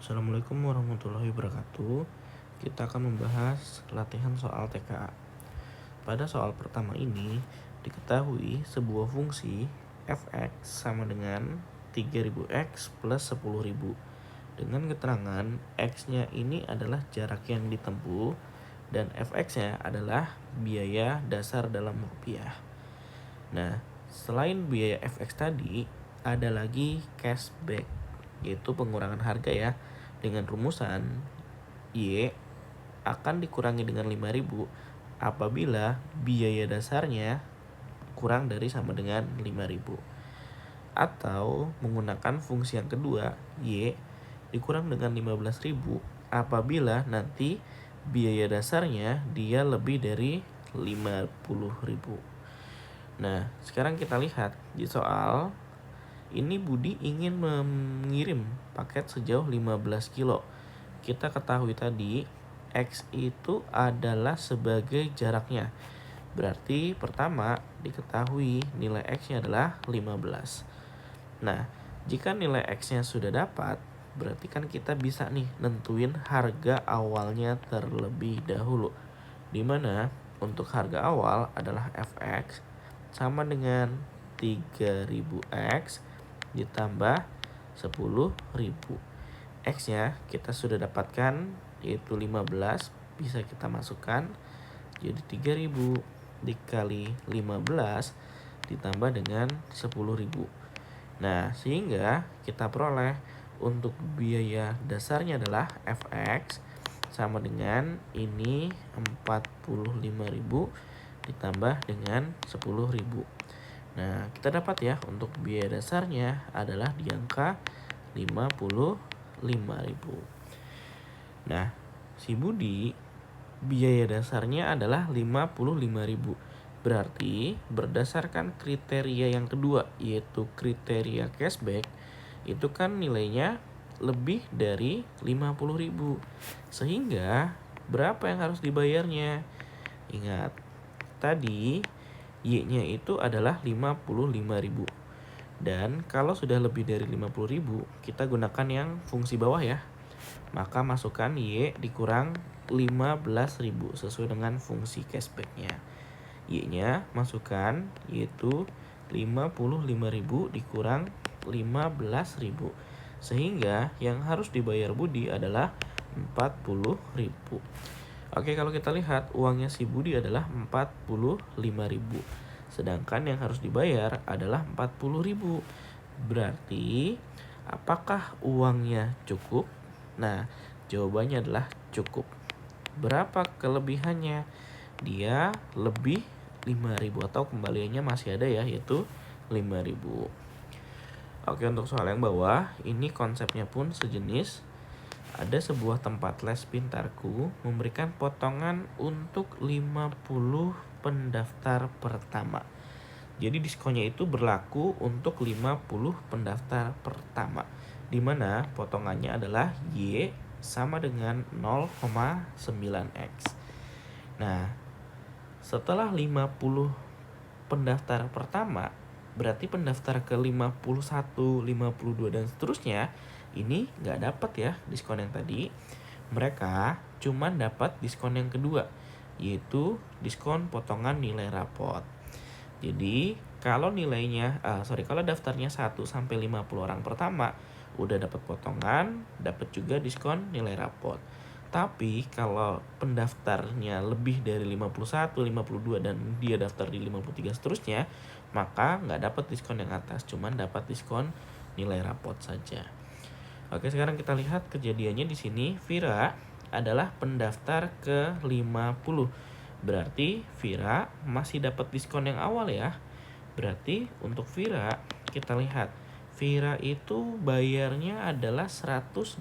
Assalamualaikum warahmatullahi wabarakatuh. Kita akan membahas latihan soal TKA. Pada soal pertama ini, diketahui sebuah fungsi fx sama dengan 3000x plus 10.000. Dengan keterangan x-nya ini adalah jarak yang ditempuh dan fx-nya adalah biaya dasar dalam rupiah. Nah, selain biaya fx tadi, ada lagi cashback, yaitu pengurangan harga ya, dengan rumusan Y akan dikurangi dengan 5.000 apabila biaya dasarnya kurang dari sama dengan 5.000. Atau menggunakan fungsi yang kedua, Y dikurang dengan 15.000 apabila nanti biaya dasarnya dia lebih dari 50.000. Nah, sekarang kita lihat di soal ini Budi ingin mengirim paket sejauh 15 kilo. Kita ketahui tadi X itu adalah sebagai jaraknya. Berarti pertama diketahui nilai X-nya adalah 15. Nah, jika nilai X-nya sudah dapat, berarti kan kita bisa nih nentuin harga awalnya terlebih dahulu. Dimana untuk harga awal adalah Fx sama dengan 3000X ditambah 10.000. X-nya kita sudah dapatkan yaitu 15, bisa kita masukkan jadi 3000 dikali 15 ditambah dengan 10.000. Nah, sehingga kita peroleh untuk biaya dasarnya adalah Fx sama dengan ini 45.000 ditambah dengan 10.000. Nah, kita dapat ya untuk biaya dasarnya adalah di angka 55.000. Nah, si Budi biaya dasarnya adalah 55.000. Berarti berdasarkan kriteria yang kedua yaitu kriteria cashback, itu kan nilainya lebih dari 50.000. Sehingga berapa yang harus dibayarnya? Ingat, tadi Y-nya itu adalah 55.000. Dan kalau sudah lebih dari 50.000, kita gunakan yang fungsi bawah ya. Maka masukkan Y dikurang 15.000 sesuai dengan fungsi cashback-nya. Y-nya masukkan yaitu 55.000 dikurang 15.000. Sehingga yang harus dibayar Budi adalah 40.000. Oke, kalau kita lihat uangnya si Budi adalah 45.000. Sedangkan yang harus dibayar adalah 40.000. Berarti apakah uangnya cukup? Nah, jawabannya adalah cukup. Berapa kelebihannya? Dia lebih 5.000 atau kembaliannya masih ada ya, yaitu 5.000. Oke, untuk soal yang bawah, ini konsepnya pun sejenis. Ada sebuah tempat les pintarku memberikan potongan untuk 50 pendaftar pertama. Jadi diskonnya itu berlaku untuk 50 pendaftar pertama, di mana potongannya adalah Y sama dengan 0,9X. Nah, setelah 50 pendaftar pertama, berarti pendaftar ke 51, 52 dan seterusnya ini nggak dapat ya diskon yang tadi. Mereka cuma dapat diskon yang kedua, yaitu diskon potongan nilai rapot. Jadi kalau kalau daftarnya 1 sampai 50 orang pertama udah dapat potongan, dapat juga diskon nilai rapot. Tapi kalau pendaftarnya lebih dari 51, 52 dan dia daftar di 53 seterusnya, maka nggak dapat diskon yang atas, cuman dapat diskon nilai rapot saja. Oke, sekarang kita lihat kejadiannya di sini. Vira adalah pendaftar ke 50. Berarti Vira masih dapat diskon yang awal ya. Berarti untuk Vira kita lihat Vira itu bayarnya adalah 180.000.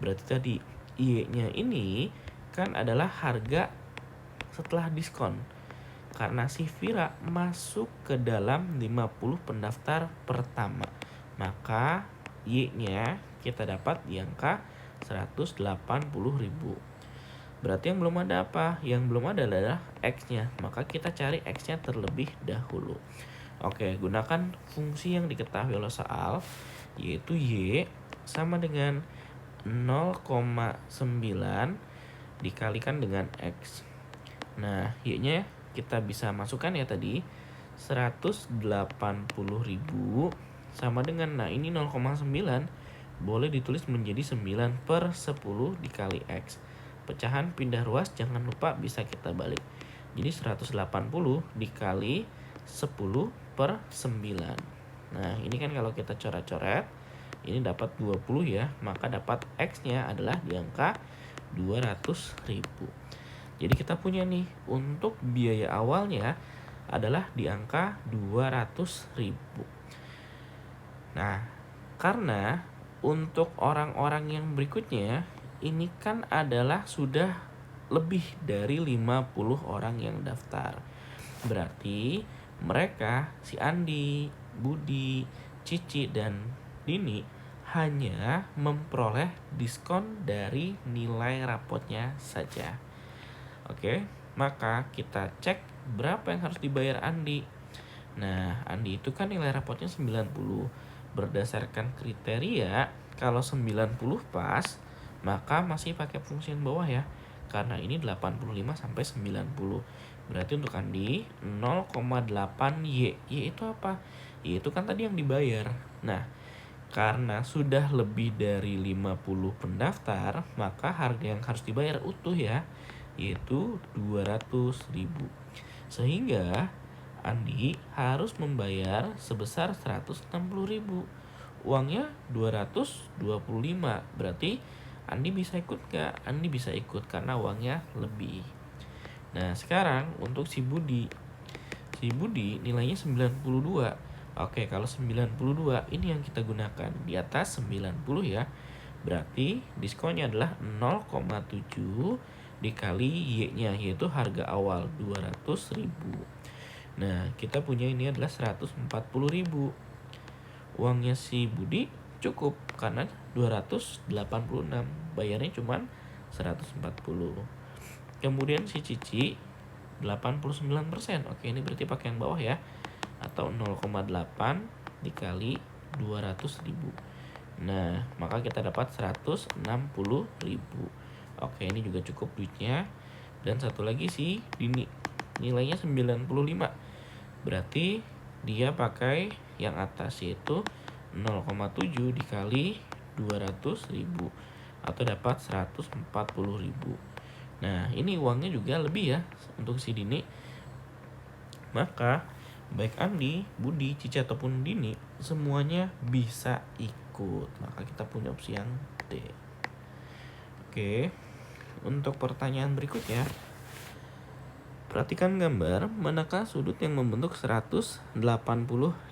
Berarti tadi Y-nya ini kan adalah harga setelah diskon. Karena si Vira masuk ke dalam 50 pendaftar pertama, maka Y-nya kita dapat di angka 180.000. Berarti yang belum ada apa? Yang belum ada adalah X-nya. Maka kita cari X-nya terlebih dahulu. Oke, gunakan fungsi yang diketahui oleh soal, yaitu Y sama dengan 0,9 dikalikan dengan X. Nah, Y-nya kita bisa masukkan ya tadi, 180.000 sama dengan, nah ini 0,9 boleh ditulis menjadi 9/10 dikali X. Pecahan pindah ruas jangan lupa bisa kita balik. Jadi 180 dikali 10/9. Nah, ini kan kalau kita coret-coret, ini dapat 20 ya, maka dapat X-nya adalah di angka 200.000. Jadi kita punya nih, untuk biaya awalnya adalah di angka 200.000. Nah, karena untuk orang-orang yang berikutnya, ini kan adalah sudah lebih dari 50 orang yang daftar. Berarti mereka, si Andi, Budi, Cici, dan Dini hanya memperoleh diskon dari nilai rapotnya saja. Oke, maka kita cek berapa yang harus dibayar Andi. Nah, Andi itu kan nilai rapotnya 90. Berdasarkan kriteria, kalau 90 pas, maka masih pakai fungsi yang bawah ya. Karena ini 85 sampai 90. Berarti untuk Andi 0,8 Y. Y itu apa? Y itu kan tadi yang dibayar. Nah, karena sudah lebih dari 50 pendaftar, maka harga yang harus dibayar utuh ya, yaitu 200.000. Sehingga Andi harus membayar sebesar 160.000. Uangnya 225. Berarti Andi bisa ikut gak? Andi bisa ikut karena uangnya lebih. Nah, sekarang untuk si Budi. Si Budi nilainya 92. Oke, kalau 92 ini yang kita gunakan di atas 90 ya. Berarti diskonnya adalah 0,7 dikali Y-nya, yaitu harga awal 200.000. Nah, kita punya ini adalah 140.000. Uangnya si Budi cukup karena 286, bayarnya cuma 140. Kemudian si Cici 89%. Oke, ini berarti pakai yang bawah ya, atau 0,8 dikali 200.000. Nah, maka kita dapat 160.000. Oke, ini juga cukup duitnya. Dan satu lagi si Dini, nilainya 95. Berarti dia pakai yang atas, yaitu 0,7 dikali 200.000 atau dapat 140.000. Nah, ini uangnya juga lebih ya untuk si Dini. Maka baik Andi, Budi, Cici ataupun Dini, semuanya bisa ikut. Maka kita punya opsi yang D. Oke, untuk pertanyaan berikutnya, perhatikan gambar, manakah sudut yang membentuk 180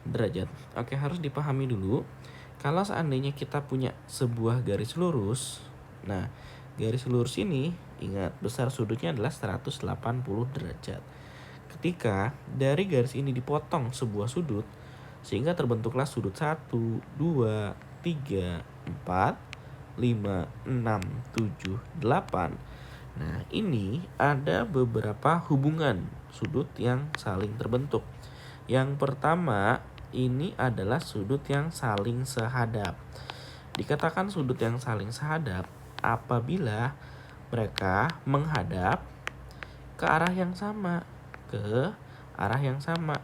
derajat. Oke, harus dipahami dulu, kalau seandainya kita punya sebuah garis lurus, nah garis lurus ini, ingat, besar sudutnya adalah 180 derajat. Ketika dari garis ini dipotong sebuah sudut, sehingga terbentuklah sudut 1, 2, 3, 4, 5, 6, 7, 8. Nah, ini ada beberapa hubungan sudut yang saling terbentuk. Yang pertama, ini adalah sudut yang saling sehadap. Dikatakan sudut yang saling sehadap apabila mereka menghadap ke arah yang sama, ke arah yang sama.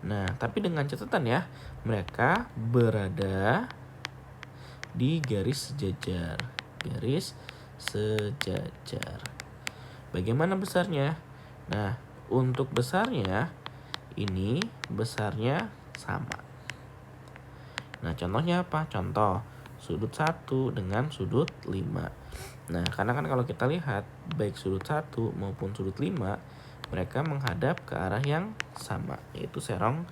Nah, tapi dengan catatan ya, mereka berada di garis sejajar. Garis sejajar. Bagaimana besarnya? Nah, untuk besarnya ini besarnya sama. Nah, contohnya apa? Contoh sudut 1 dengan sudut 5. Nah, karena kan kalau kita lihat baik sudut 1 maupun sudut 5, mereka menghadap ke arah yang sama, yaitu serong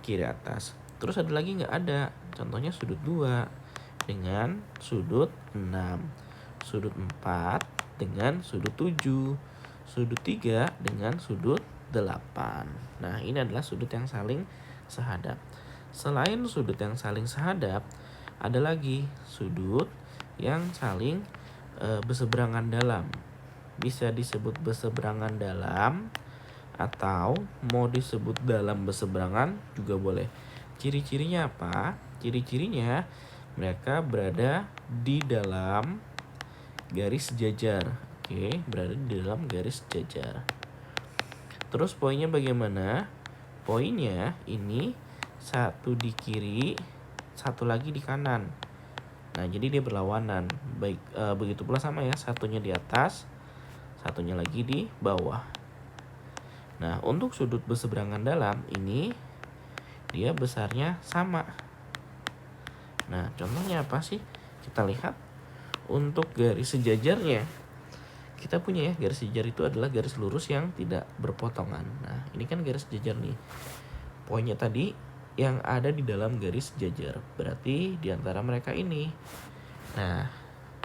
kiri atas. Terus ada lagi nggak? Ada. Contohnya sudut 2 dengan sudut 6. Sudut 4 dengan sudut 7. Sudut 3 dengan sudut 8. Nah, ini adalah sudut yang saling sehadap. Selain sudut yang saling sehadap, ada lagi sudut yang saling berseberangan dalam. Bisa disebut berseberangan dalam atau mau disebut dalam berseberangan juga boleh. Ciri-cirinya apa? Ciri-cirinya mereka berada di dalam garis jajar. Oke, berada di dalam garis jajar. Terus poinnya bagaimana? Poinnya ini satu di kiri, satu lagi di kanan. Nah, jadi dia berlawanan. Begitu pula sama ya, satunya di atas, satunya lagi di bawah. Nah, untuk sudut berseberangan dalam ini dia besarnya sama. Nah, contohnya apa sih? Kita lihat untuk garis sejajarnya. Kita punya ya, garis sejajar itu adalah garis lurus yang tidak berpotongan. Nah, ini kan garis sejajar nih. Poinnya tadi yang ada di dalam garis sejajar. Berarti di antara mereka ini. Nah,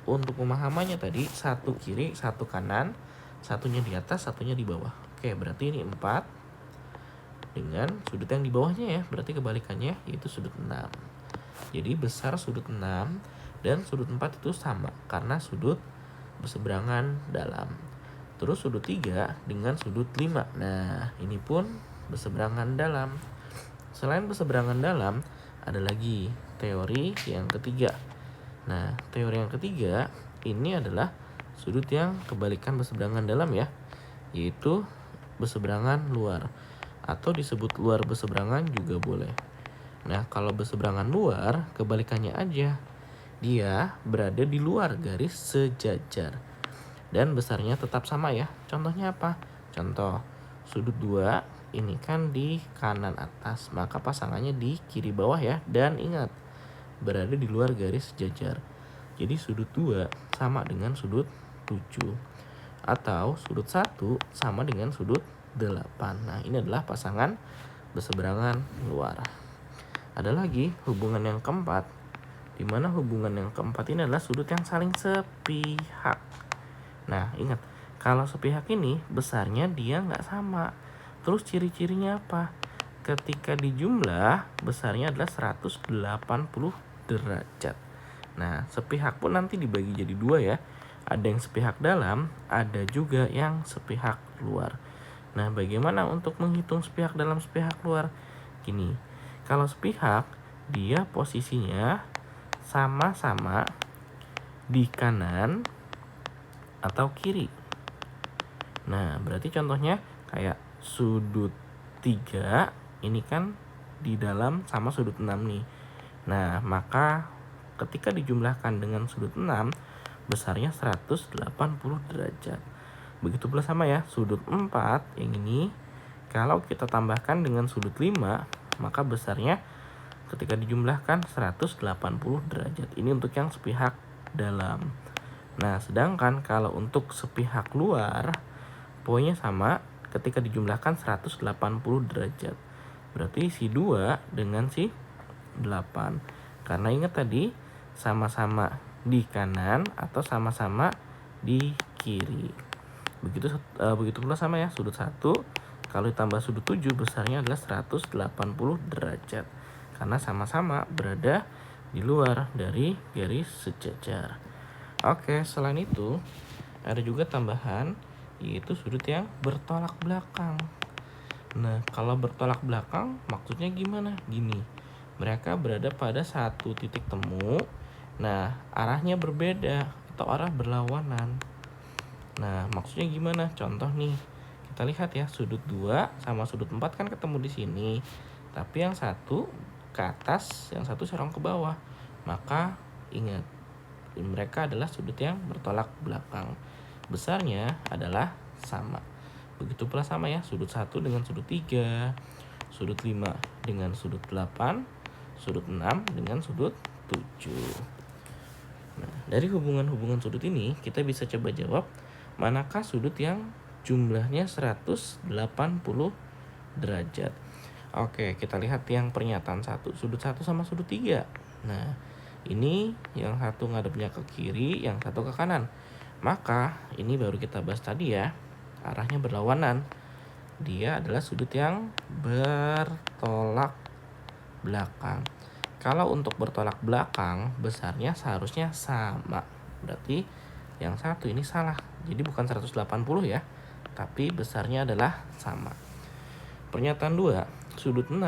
untuk pemahamannya tadi, satu kiri, satu kanan, satunya di atas, satunya di bawah. Oke, berarti ini 4 dengan sudut yang di bawahnya ya. Berarti kebalikannya yaitu sudut 6. Jadi besar sudut 6 dan sudut 4 itu sama karena sudut berseberangan dalam. Terus sudut 3 dengan sudut 5. Nah, ini pun berseberangan dalam. Selain berseberangan dalam, ada lagi teori yang ketiga. Nah, teori yang ketiga ini adalah sudut yang kebalikan berseberangan dalam ya, yaitu berseberangan luar atau disebut luar berseberangan juga boleh. Nah, kalau berseberangan luar, kebalikannya aja. Dia berada di luar garis sejajar. Dan besarnya tetap sama ya. Contohnya apa? Contoh, sudut 2 ini kan di kanan atas, maka pasangannya di kiri bawah ya. Dan ingat, berada di luar garis sejajar. Jadi sudut 2 sama dengan sudut 7. Atau sudut 1 sama dengan sudut 8. Nah, ini adalah pasangan berseberangan luar. Ada lagi hubungan yang keempat, di mana hubungan yang keempat ini adalah sudut yang saling sepihak. Nah, ingat, kalau sepihak ini besarnya dia nggak sama. Terus ciri-cirinya apa? Ketika dijumlah, besarnya adalah 180 derajat. Nah, sepihak pun nanti dibagi jadi 2 ya. Ada yang sepihak dalam, ada juga yang sepihak luar. Nah, bagaimana untuk menghitung sepihak dalam, sepihak luar? Gini, kalau sepihak, dia posisinya sama-sama di kanan atau kiri. Nah, berarti contohnya kayak sudut 3 ini kan di dalam sama sudut 6 nih. Nah, maka ketika dijumlahkan dengan sudut 6, besarnya 180 derajat. Begitu pula sama ya, sudut 4 yang ini kalau kita tambahkan dengan sudut 5, maka besarnya ketika dijumlahkan 180 derajat. Ini untuk yang sepihak dalam. Nah, sedangkan kalau untuk sepihak luar, poinnya sama ketika dijumlahkan 180 derajat. Berarti si 2 dengan si 8. Karena ingat tadi, sama-sama di kanan atau sama-sama di kiri. Begitu pula sama ya, sudut 1 kalau ditambah sudut 7 besarnya adalah 180 derajat. Karena sama-sama berada di luar dari garis sejajar. Oke, selain itu ada juga tambahan yaitu sudut yang bertolak belakang. Nah, kalau bertolak belakang maksudnya gimana? Gini, mereka berada pada satu titik temu. Nah, arahnya berbeda atau arah berlawanan. Nah, maksudnya gimana? Contoh nih, kita lihat ya, sudut 2 sama sudut 4 kan ketemu di sini. Tapi yang satu ke atas, yang satu serong ke bawah. Maka ingat, mereka adalah sudut yang bertolak belakang. Besarnya adalah sama. Begitu pula sama ya, sudut 1 dengan sudut 3, sudut 5 dengan sudut 8, sudut 6 dengan sudut 7. Nah, dari hubungan-hubungan sudut ini kita bisa coba jawab manakah sudut yang jumlahnya 180 derajat. Oke, kita lihat yang pernyataan 1, sudut 1 sama sudut 3. Nah, ini yang satu ngadepnya ke kiri, yang satu ke kanan. Maka ini baru kita bahas tadi ya, arahnya berlawanan. Dia adalah sudut yang bertolak belakang. Kalau untuk bertolak belakang, besarnya seharusnya sama. Berarti yang satu ini salah. Jadi bukan 180 ya, tapi besarnya adalah sama. Pernyataan 2, sudut 6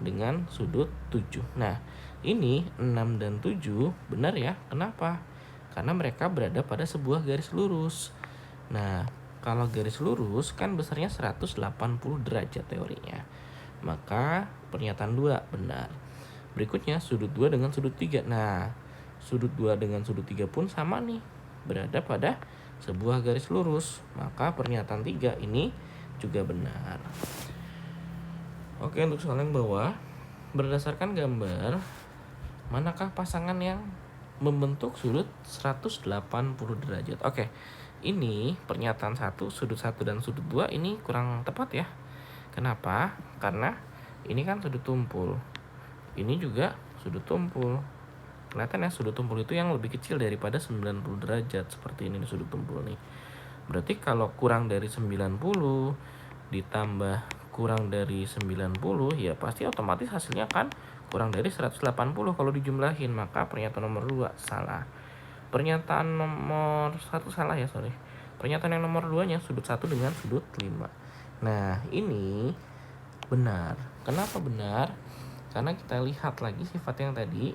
dengan sudut 7. Nah, ini 6 dan 7 benar ya. Kenapa? Karena mereka berada pada sebuah garis lurus. Nah, kalau garis lurus kan besarnya 180 derajat teorinya. Maka pernyataan 2 benar. Berikutnya sudut 2 dengan sudut 3. Nah, sudut 2 dengan sudut 3 pun sama nih. Berada pada sebuah garis lurus. Maka pernyataan 3 ini juga benar. Oke, untuk soal yang bawah, berdasarkan gambar, manakah pasangan yang membentuk sudut 180 derajat? Oke, ini pernyataan 1, sudut 1 dan sudut 2 ini kurang tepat ya. Kenapa? Karena ini kan sudut tumpul. Ini juga sudut tumpul. Kelihatan ya, sudut tumpul itu yang lebih kecil daripada 90 derajat. Seperti ini sudut tumpul nih. Berarti kalau kurang dari 90 ditambah kurang dari 90 ya pasti otomatis hasilnya kan kurang dari 180 kalau dijumlahin. Maka pernyataan nomor 2 salah. Pernyataan nomor 1 salah ya, sorry. Pernyataan yang nomor 2 nya sudut 1 dengan sudut 5. Nah, ini benar. Kenapa benar? Karena kita lihat lagi sifat yang tadi.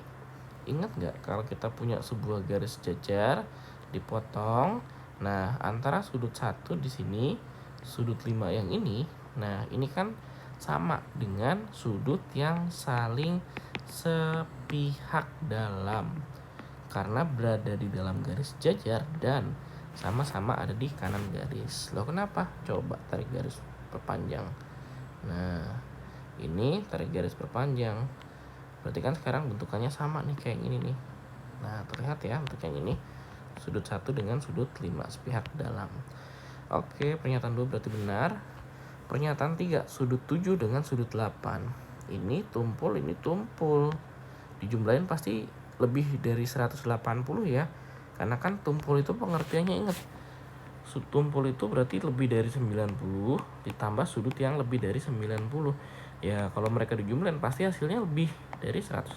Ingat nggak kalau kita punya sebuah garis jajar dipotong. Nah, antara sudut 1 di sini, sudut 5 yang ini, nah ini kan sama dengan sudut yang saling sepihak dalam. Karena berada di dalam garis jajar dan sama-sama ada di kanan garis. Loh kenapa? Coba tarik garis perpanjang. Nah, ini tarik garis perpanjang. Berarti kan sekarang bentukannya sama nih kayak gini nih. Nah, terlihat ya untuk yang ini. Sudut 1 dengan sudut 5 sepihak dalam. Oke, pernyataan 2 berarti benar. Pernyataan 3, sudut 7 dengan sudut 8. Ini tumpul, ini tumpul. Dijumlahin pasti lebih dari 180 ya. Karena kan tumpul itu pengertiannya ingat. Tumpul itu berarti lebih dari 90 ditambah sudut yang lebih dari 90. Ya, kalau mereka dijumlahin pasti hasilnya lebih dari 180.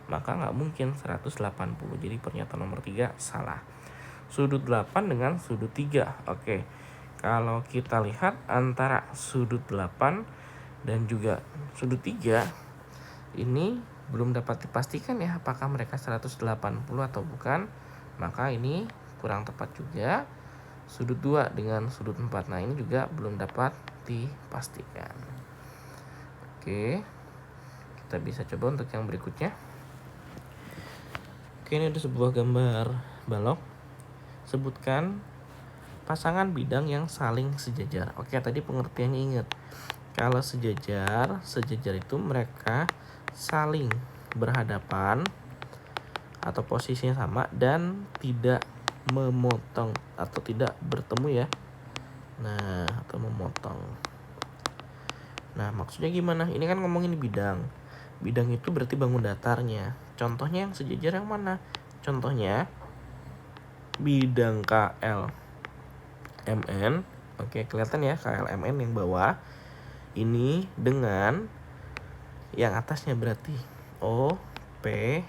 Maka nggak mungkin 180. Jadi pernyataan nomor 3 salah. Sudut 8 dengan sudut 3. Oke. Kalau kita lihat antara sudut 8 dan juga sudut 3 ini belum dapat dipastikan ya apakah mereka 180 atau bukan. Maka ini kurang tepat juga. Sudut 2 dengan sudut 4. Nah, ini juga belum dapat dipastikan. Oke. Kita bisa coba untuk yang berikutnya. Oke, ini ada sebuah gambar balok. Sebutkan pasangan bidang yang saling sejajar. Oke, tadi pengertiannya ingat. Kalau sejajar itu mereka saling berhadapan atau posisinya sama dan tidak memotong atau tidak bertemu ya. Nah, atau memotong. Nah, maksudnya gimana? Ini kan ngomongin bidang. Bidang itu berarti bangun datarnya. Contohnya yang sejajar yang mana? Contohnya bidang KLMN. Oke, kelihatan ya KLMN yang bawah. Ini dengan yang atasnya berarti OPQR.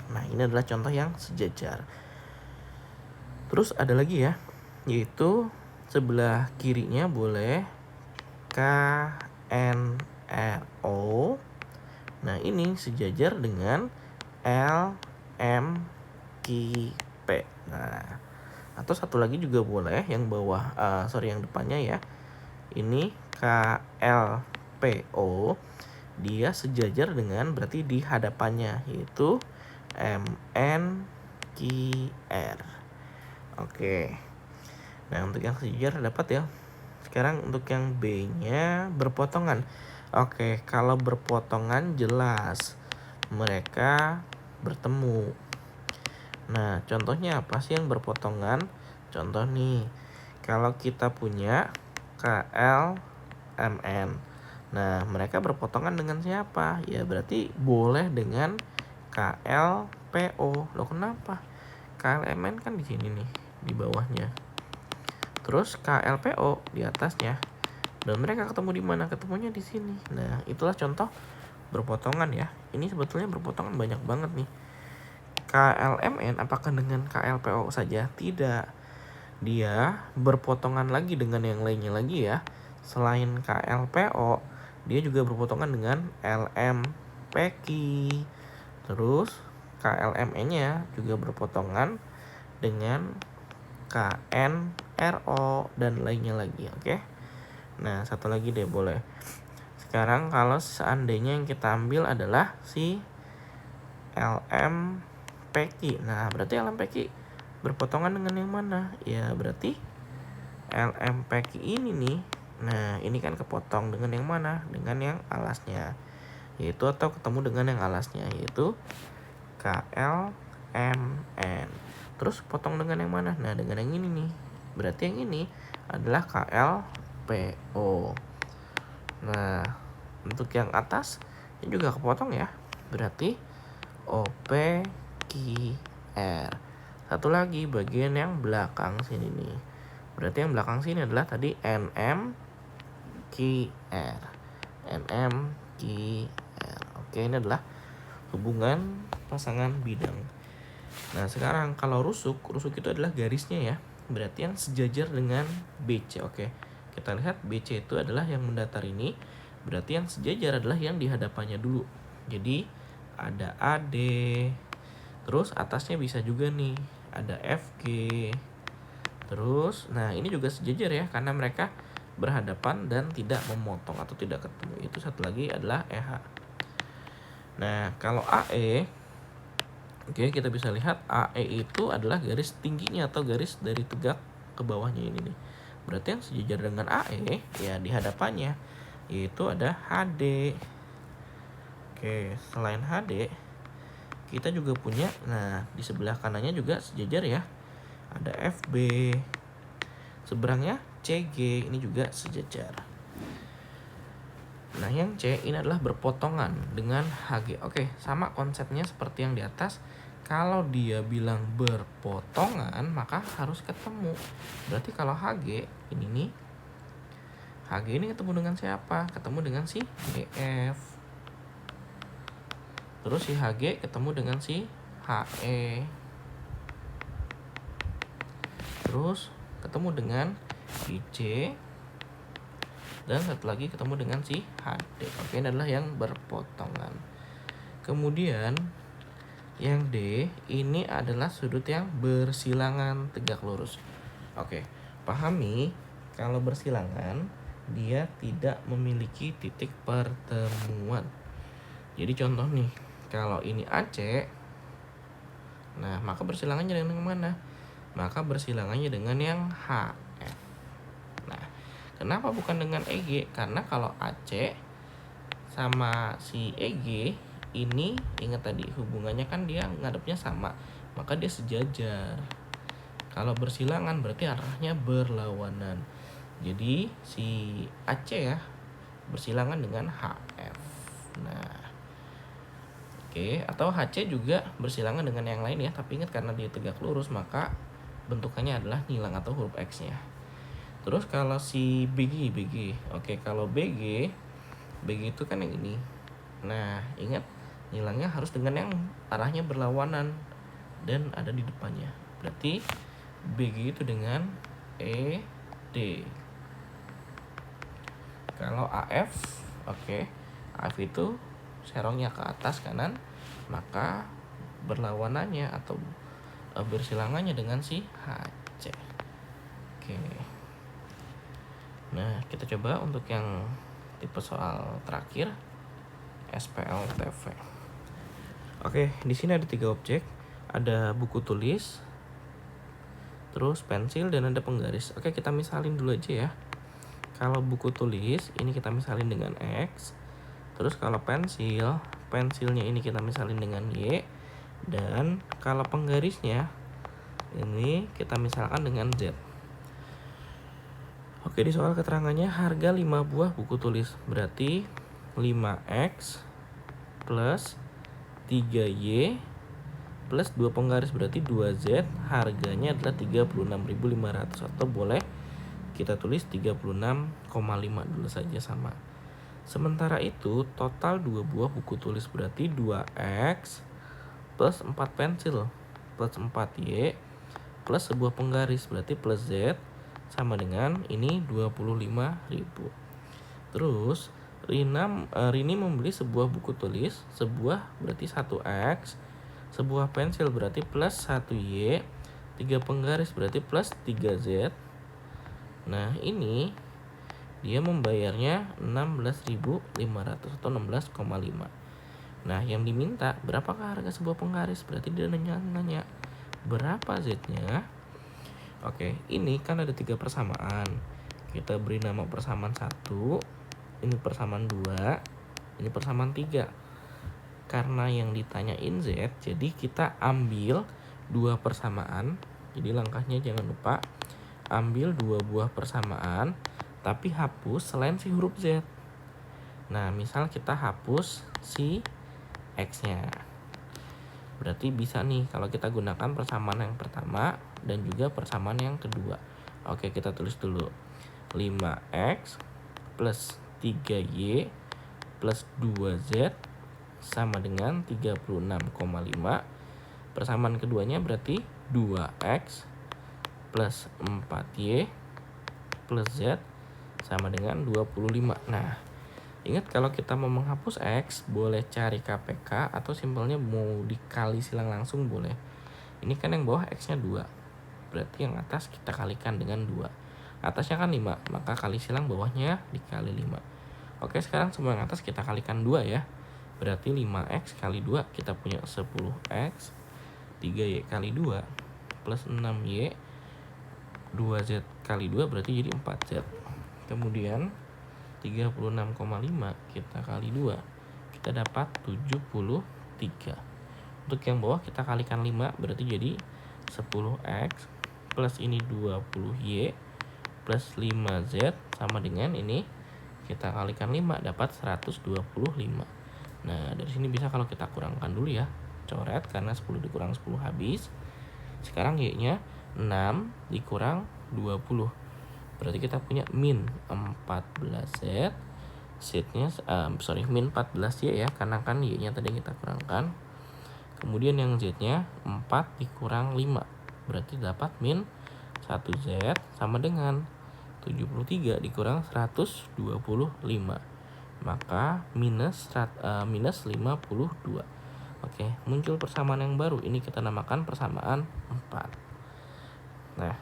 Nah, ini adalah contoh yang sejajar. Terus ada lagi ya, yaitu sebelah kirinya boleh KNRO. Nah, ini sejajar dengan LMQP. Nah, atau satu lagi juga boleh yang bawah, yang depannya ya. Ini KLPO. Dia sejajar dengan berarti di hadapannya yaitu MNQR. Oke. Nah, untuk yang sejajar dapat ya. Sekarang untuk yang B-nya berpotongan. Oke, kalau berpotongan jelas mereka bertemu. Nah, contohnya apa sih yang berpotongan? Contoh nih, kalau kita punya KLMN. Nah, mereka berpotongan dengan siapa? Ya berarti boleh dengan KLPO. Loh kenapa? KLMN kan di sini nih, di bawahnya. Terus KLPO di atasnya. Dan mereka ketemu di mana? Ketemunya di sini. Nah, itulah contoh berpotongan ya. Ini sebetulnya berpotongan banyak banget nih. KLMN apakah dengan KLPO saja? Tidak. Dia berpotongan lagi dengan yang lainnya lagi ya. Selain KLPO, dia juga berpotongan dengan LM PQ. Terus KLME-nya juga berpotongan dengan KNRO dan lainnya lagi, oke? Nah, satu lagi deh boleh. Sekarang kalau seandainya yang kita ambil adalah si LMPQ. Nah, berarti LMPQ berpotongan dengan yang mana? Ya, berarti LMPQ ini nih. Nah, ini kan kepotong dengan yang mana? Dengan yang alasnya. Yaitu atau ketemu dengan yang alasnya, yaitu KLMN. Terus potong dengan yang mana? Nah, dengan yang ini nih. Berarti yang ini adalah KLPO. Nah, untuk yang atas ini juga kepotong ya. Berarti OPQR. Satu lagi bagian yang belakang sini nih. Berarti yang belakang sini adalah tadi NMQR. NMQR. Oke, ini adalah hubungan pasangan bidang. Nah, sekarang kalau rusuk itu adalah garisnya ya. Berarti yang sejajar dengan BC. Oke, kita lihat BC itu adalah yang mendatar ini. Berarti yang sejajar adalah yang di hadapannya dulu. Jadi ada AD. Terus atasnya bisa juga nih ada FG. Terus, nah ini juga sejajar ya karena mereka berhadapan dan tidak memotong atau tidak ketemu. Itu satu lagi adalah EH. Nah, kalau AE, oke, kita bisa lihat AE itu adalah garis tingginya atau garis dari tegak ke bawahnya ini nih. Berarti yang sejajar dengan AE ya di hadapannya yaitu ada HD. Oke, selain HD kita juga punya, nah di sebelah kanannya juga sejajar ya. Ada FB. Seberangnya CG, ini juga sejajar. Nah, yang C ini adalah berpotongan dengan HG. Oke, sama konsepnya seperti yang di atas. Kalau dia bilang berpotongan, maka harus ketemu. Berarti kalau HG, ini nih. HG ini ketemu dengan siapa? Ketemu dengan si GF. Terus si HG ketemu dengan si HE. Terus ketemu dengan IC. Dan satu lagi ketemu dengan si HD. Oke, ini adalah yang berpotongan. Kemudian yang D ini adalah sudut yang bersilangan tegak lurus. Oke, pahami kalau bersilangan dia tidak memiliki titik pertemuan. Jadi contoh nih, kalau ini AC, nah maka bersilangannya dengan mana? Maka bersilangannya dengan yang HF. Nah, kenapa bukan dengan EG? Karena kalau AC sama si EG ini, ingat tadi hubungannya kan dia ngadepnya sama, maka dia sejajar. Kalau bersilangan berarti arahnya berlawanan. Jadi si AC ya bersilangan dengan HF. Nah, oke, atau HC juga bersilangan dengan yang lain ya, tapi ingat karena dia tegak lurus maka bentukannya adalah nilang atau huruf X-nya. Terus kalau si BG. Oke, kalau BG itu kan yang ini. Nah, ingat nilangnya harus dengan yang arahnya berlawanan dan ada di depannya. Berarti BG itu dengan ED. Kalau AF, oke, AF itu serongnya ke atas kanan, maka berlawanannya atau bersilangannya dengan si HC. Oke. Nah, kita coba untuk yang tipe soal terakhir, SPLTV. Oke, di sini ada 3 objek, ada buku tulis, terus pensil dan ada penggaris. Oke, kita misalin dulu aja ya. Kalau buku tulis ini kita misalin dengan X. Terus kalau pensilnya ini kita misalin dengan Y. Dan kalau penggarisnya ini kita misalkan dengan Z. Oke, di soal keterangannya harga 5 buah buku tulis. Berarti 5X plus 3Y plus 2 penggaris berarti 2Z. Harganya adalah 36.500 atau boleh kita tulis 36,5 dulu saja sama. Sementara itu total 2 buah buku tulis berarti 2X plus 4 pensil plus 4Y plus sebuah penggaris berarti plus Z sama dengan ini 25.000. Terus Rini membeli sebuah buku tulis, sebuah berarti 1X, sebuah pensil berarti plus 1Y, 3 penggaris berarti plus 3Z. Nah, ini dia membayarnya 16.500 atau 16,5. Nah, yang diminta berapakah harga sebuah penggaris? Berarti dia nanya berapa Z-nya. Oke, ini kan ada 3 persamaan. Kita beri nama persamaan 1, ini persamaan 2, ini persamaan 3. Karena yang ditanyain Z, jadi kita ambil 2 persamaan. Jadi langkahnya jangan lupa ambil 2 buah persamaan, tapi hapus selain si huruf Z. Nah, misal kita hapus si X-nya. Berarti bisa nih kalau kita gunakan persamaan yang pertama dan juga persamaan yang kedua. Oke, kita tulis dulu. 5X plus 3Y plus 2Z sama dengan 36,5. Persamaan keduanya berarti 2X plus 4Y plus Z sama dengan 25. Nah, ingat kalau kita mau menghapus X, boleh cari KPK atau simpelnya mau dikali silang langsung boleh. Ini kan yang bawah X-nya 2. Berarti yang atas kita kalikan dengan 2. Atasnya kan 5, maka kali silang bawahnya dikali 5. Oke, sekarang semua yang atas kita kalikan 2 ya. Berarti 5X kali 2 kita punya 10X, 3Y kali 2 plus 6Y, 2Z kali 2 berarti jadi 4Z. Kemudian 36,5 kita kali 2, kita dapat 73. Untuk yang bawah kita kalikan 5 berarti jadi 10X plus ini 20Y plus 5Z sama dengan ini kita kalikan 5 dapat 125. Nah, dari sini bisa kalau kita kurangkan dulu ya. Coret karena 10 dikurang 10 habis. Sekarang Y-nya 6 dikurang 20. Berarti kita punya min 14Z. Z-nya min 14Y ya, karena kan Y-nya tadi kita kurangkan. Kemudian yang Z-nya 4 dikurang 5. Berarti dapat min 1Z sama dengan 73 dikurang 125. Maka minus 52. Oke, muncul persamaan yang baru. Ini kita namakan persamaan 4. Nah,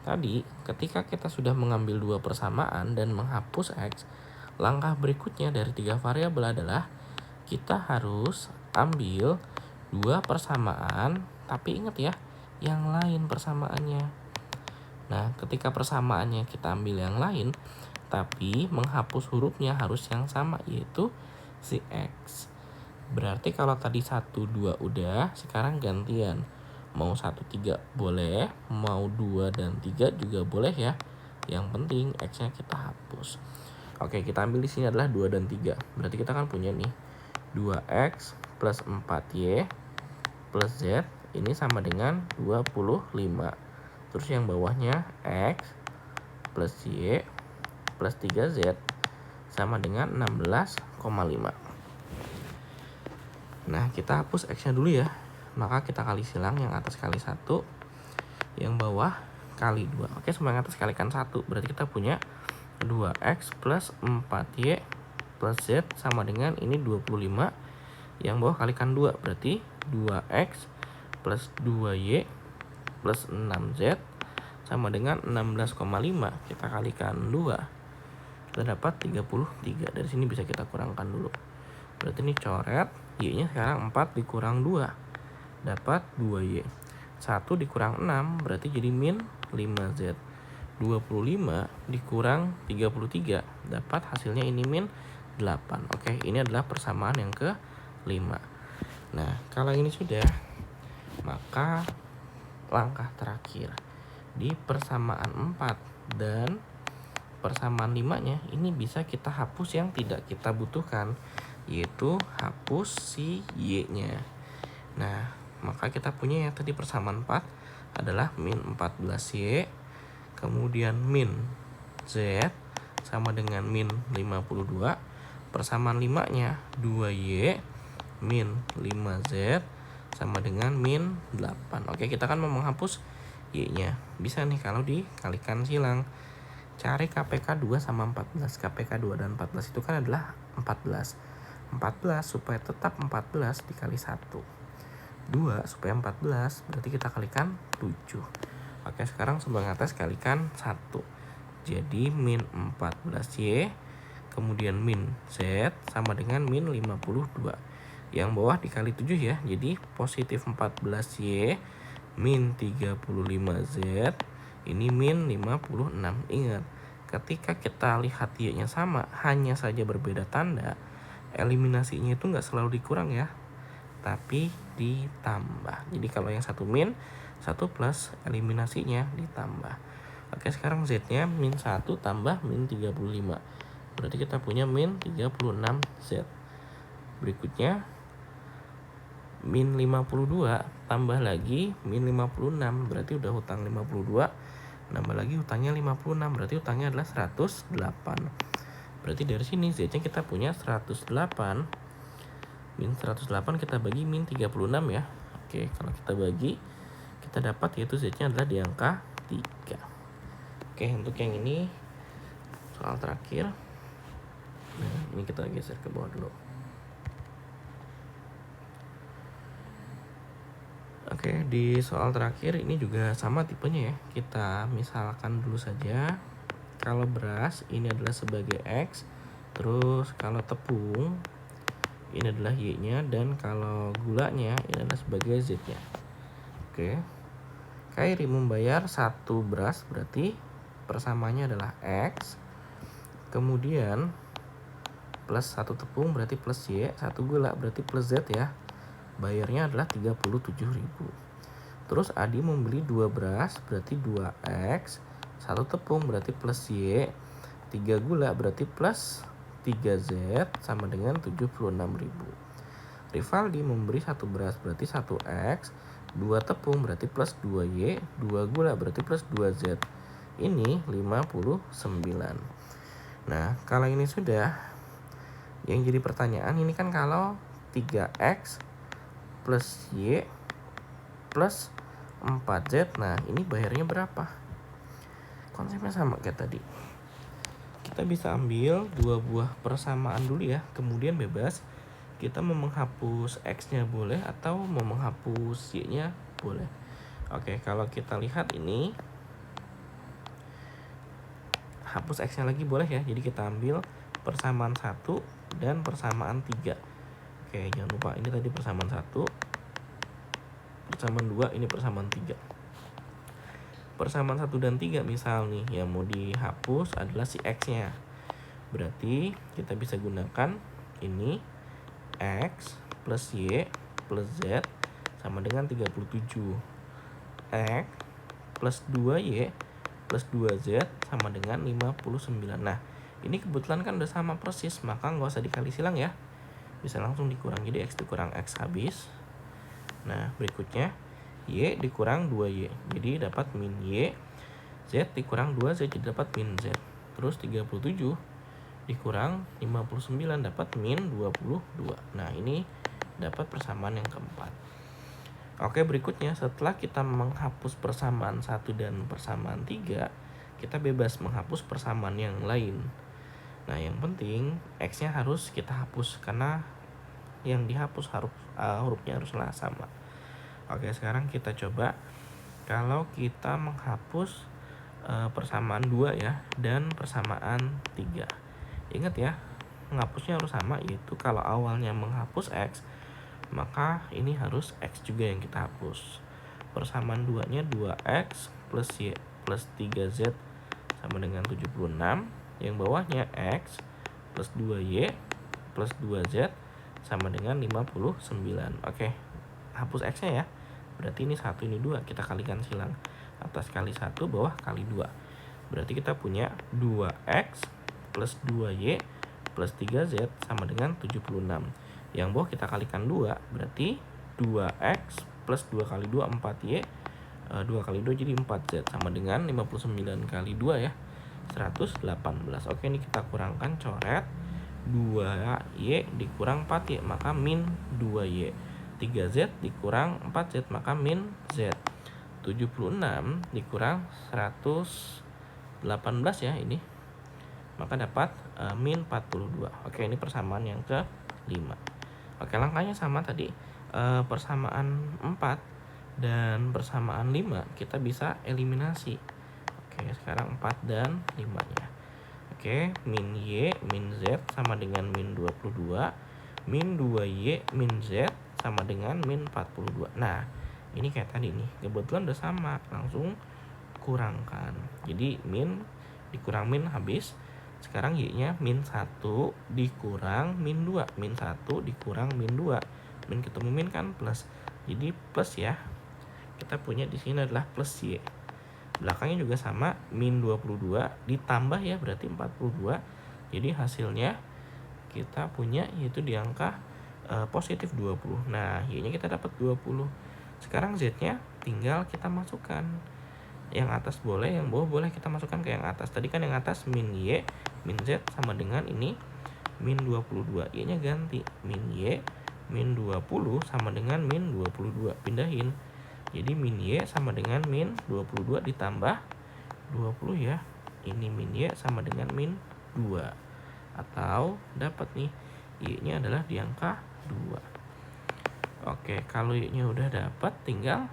tadi ketika kita sudah mengambil 2 persamaan dan menghapus X, langkah berikutnya dari 3 variabel adalah kita harus ambil 2 persamaan, tapi ingat ya, yang lain persamaannya. Nah, ketika persamaannya kita ambil yang lain, tapi menghapus hurufnya harus yang sama, yaitu si X. Berarti kalau tadi 1, 2 udah, sekarang gantian. Mau 1, 3 boleh, mau 2 dan 3 juga boleh ya. Yang penting X-nya kita hapus. Oke, kita ambil di sini adalah 2 dan 3. Berarti kita kan punya nih 2X plus 4Y plus Z ini sama dengan 25. Terus yang bawahnya X plus Y plus 3Z sama dengan 16,5. Nah, kita hapus X-nya dulu ya. Maka kita kali silang, yang atas kali 1, yang bawah kali 2. Oke, semua yang atas kalikan 1. Berarti kita punya 2X plus 4Y plus Z sama dengan ini 25. Yang bawah kalikan 2. Berarti 2X plus 2Y plus 6Z sama dengan 16,5. Kita kalikan 2, kita dapat 33. Dari sini bisa kita kurangkan dulu. Berarti ini coret, Y-nya sekarang 4 dikurang 2 dapat 2Y. 1 dikurang 6 berarti jadi min 5Z. 25 dikurang 33 dapat hasilnya ini min 8. Oke, ini adalah persamaan yang ke-5. Nah, kalau ini sudah, maka langkah terakhir di persamaan 4 dan persamaan 5-nya ini bisa kita hapus yang tidak kita butuhkan, yaitu hapus si Y-nya. Nah, maka kita punya yang tadi persamaan 4 adalah min 14Y, kemudian min Z sama dengan min 52. Persamaan 5-nya 2Y min 5Z sama dengan min 8. Oke, kita kan mau menghapus Y-nya. Bisa nih kalau dikalikan silang. Cari KPK 2 sama 14. KPK 2 dan 14 itu kan adalah 14. 14 supaya tetap 14 dikali 1. 2 supaya 14 berarti kita kalikan 7. Oke, sekarang sebelah atas kalikan 1. Jadi min 14Y kemudian min Z sama dengan min 52. Yang bawah dikali 7 ya. Jadi positif 14Y min 35Z ini min 56. Ingat, ketika kita lihat Y-nya sama, hanya saja berbeda tanda, eliminasinya itu nggak selalu dikurang ya, tapi ditambah. Jadi kalau yang satu min, satu plus, eliminasinya ditambah. Oke, sekarang Z-nya min 1 tambah min 35. Berarti kita punya min 36Z. Berikutnya min 52 tambah lagi min 56, berarti udah hutang 52, nambah lagi hutangnya 56, berarti hutangnya adalah 108. Berarti dari sini Z-nya kita punya 108. Min 108 kita bagi min 36 ya. Oke, kalau kita bagi, kita dapat yaitu Z-nya adalah di angka 3. Oke, untuk yang ini soal terakhir. Nah, ini kita geser ke bawah dulu. Oke, di soal terakhir ini juga sama tipenya ya. Kita misalkan dulu saja. Kalau beras ini adalah sebagai X. Terus kalau tepung ini adalah Y-nya. Dan kalau gulanya ini adalah sebagai Z-nya. Oke. Kairi membayar 1 beras, berarti persamaannya adalah X. Kemudian plus 1 tepung berarti plus Y. 1 gula berarti plus Z ya. Bayarnya adalah 37.000. Terus Adi membeli 2 beras berarti 2X, 1 tepung berarti plus Y, 3 gula berarti plus 3Z sama dengan 76.000. Rivaldi memberi 1 beras berarti 1X, 2 tepung berarti plus 2Y, 2 gula berarti plus 2Z. Ini 59. Nah, kalau ini sudah, yang jadi pertanyaan ini kan kalau 3X plus Y plus 4Z. Nah, ini bayarnya berapa? Konsepnya sama kayak tadi. Kita bisa ambil 2 buah persamaan dulu ya. Kemudian bebas. Kita mau menghapus X-nya boleh atau mau menghapus Y-nya boleh. Oke, kalau kita lihat ini, hapus X-nya lagi boleh ya. Jadi kita ambil persamaan 1 dan persamaan 3. Oke, jangan lupa ini tadi persamaan 1, persamaan 2, ini persamaan 3. Persamaan 1 dan 3 misal nih yang mau dihapus adalah si X-nya. Berarti kita bisa gunakan ini X plus Y plus Z sama dengan 37. X plus 2Y plus 2Z sama dengan 59. Nah, ini kebetulan kan udah sama persis, maka nggak usah dikali silang ya. Bisa langsung dikurang, jadi X dikurang X habis. Nah, berikutnya Y dikurang 2Y, jadi dapat min Y. Z dikurang 2Z, jadi dapat min Z. Terus 37 dikurang 59 dapat min 22. Nah, ini dapat persamaan yang keempat. Oke, berikutnya setelah kita menghapus persamaan 1 dan persamaan 3, kita bebas menghapus persamaan yang lain. Nah, yang penting X-nya harus kita hapus karena yang dihapus hurufnya haruslah sama. Oke, sekarang kita coba kalau kita menghapus persamaan 2 ya dan persamaan 3. Ingat ya, menghapusnya harus sama, yaitu kalau awalnya menghapus X, maka ini harus X juga yang kita hapus. Persamaan 2-nya 2X plus Y plus 3Z sama dengan 76. Yang bawahnya X plus 2Y plus 2Z sama dengan 59. Oke, hapus X-nya ya. Berarti ini 1, ini 2. Kita kalikan silang. Atas kali 1, bawah kali 2. Berarti kita punya 2X plus 2Y plus 3Z sama dengan 76. Yang bawah kita kalikan 2. Berarti 2X plus 2 kali 2, 4Y. 2 kali 2 jadi 4Z sama dengan 59 kali 2 ya. 118. Oke, ini kita kurangkan, coret 2Y dikurang 4Y maka min 2Y. 3Z dikurang 4Z maka min Z. 76 dikurang 118 18 ya ini. Maka dapat min 42. Oke, ini persamaan yang ke-5. Oke, langkahnya sama tadi. Persamaan 4 dan persamaan 5 kita bisa eliminasi. Oke, sekarang 4 dan 5-nya. Oke, min Y min Z sama dengan min 22. Min 2Y min Z sama dengan min 42. Nah, ini kayak tadi nih. Kebetulan udah sama. Langsung kurangkan. Jadi min dikurang min habis. Sekarang Y-nya min 1 dikurang min 2. Min 1 dikurang min 2. Min ketemu min kan plus. Jadi plus ya. Kita punya di sini adalah plus Y. Belakangnya juga sama, min 22 ditambah ya berarti 42. Jadi hasilnya kita punya yaitu di angka positif 20. Nah, Y-nya kita dapat 20. Sekarang Z-nya tinggal kita masukkan. Yang atas boleh, yang bawah boleh kita masukkan ke yang atas. Tadi kan yang atas min Y, min Z sama dengan ini min 22. Y-nya ganti. Min Y, min 20 sama dengan min 22. Pindahin. Jadi min Y sama dengan min 22 ditambah 20 ya. Ini min Y sama dengan min 2. Atau dapat nih, Y-nya adalah di angka 2. Oke, kalau Y-nya udah dapat, tinggal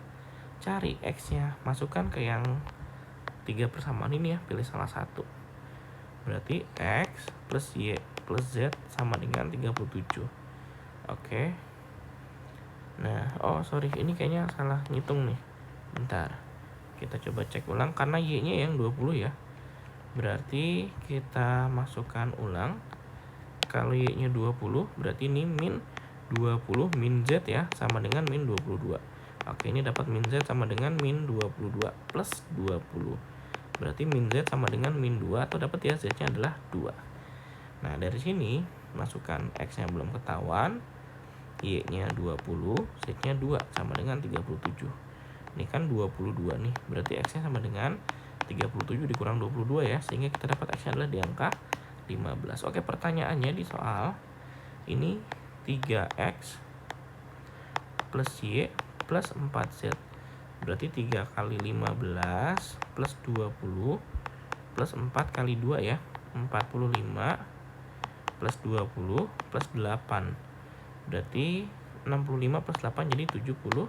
cari X-nya. Masukkan ke yang 3 persamaan ini ya, pilih salah satu. Berarti X plus Y plus Z sama dengan 37. Oke. Nah, sorry, ini kayaknya salah ngitung nih. Bentar. Kita coba cek ulang karena Y-nya yang 20 ya. Berarti kita masukkan ulang. Kalau Y-nya 20, berarti ini min 20 min Z ya, sama dengan min 22. Oke, ini dapat min Z sama dengan min 22 plus 20. Berarti min Z sama dengan min 2, atau dapat ya Z-nya adalah 2. Nah, dari sini masukkan X-nya belum ketahuan. Y-nya 20, Z-nya 2 sama dengan 37. Ini kan 22 nih, berarti X-nya sama dengan 37 dikurang 22 ya, sehingga kita dapat X-nya adalah di angka 15. Oke, pertanyaannya di soal ini 3X plus Y plus 4Z. Berarti 3 kali 15 plus 20 plus 4 kali 2 ya, 45 plus 20 plus 8. Berarti 65 plus 8 jadi 75.